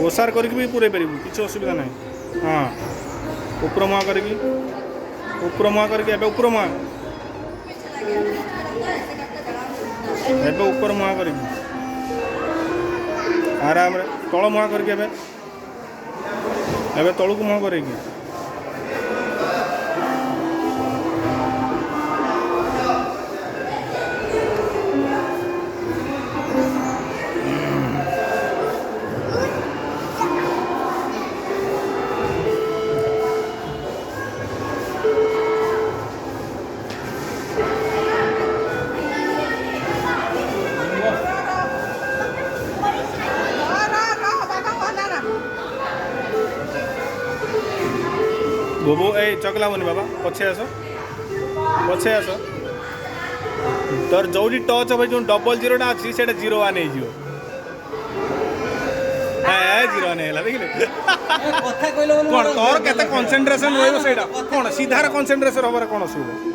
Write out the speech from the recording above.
ओसार करके भी पूरे पारू किसी असुविधा ना। हाँ ऊपर मुआ करके ऊपर मुआ करके एबे ऊपर मुआ एबे ऊपर मुआ करके आराम रे तल मुआ करके एबे एबे तलू को मुआ करेगी। गोबो ए चकला मुनि बाबा पछे आस तोर जो टच हम जो डबल जीरोटा अच्छी से 01 हो जीरो नहीं देखिले कौन तोर केते कंसंट्रेशन रहिबो सेटा कौन सीधार कंसंट्रेशन होबार कौन असुविधा।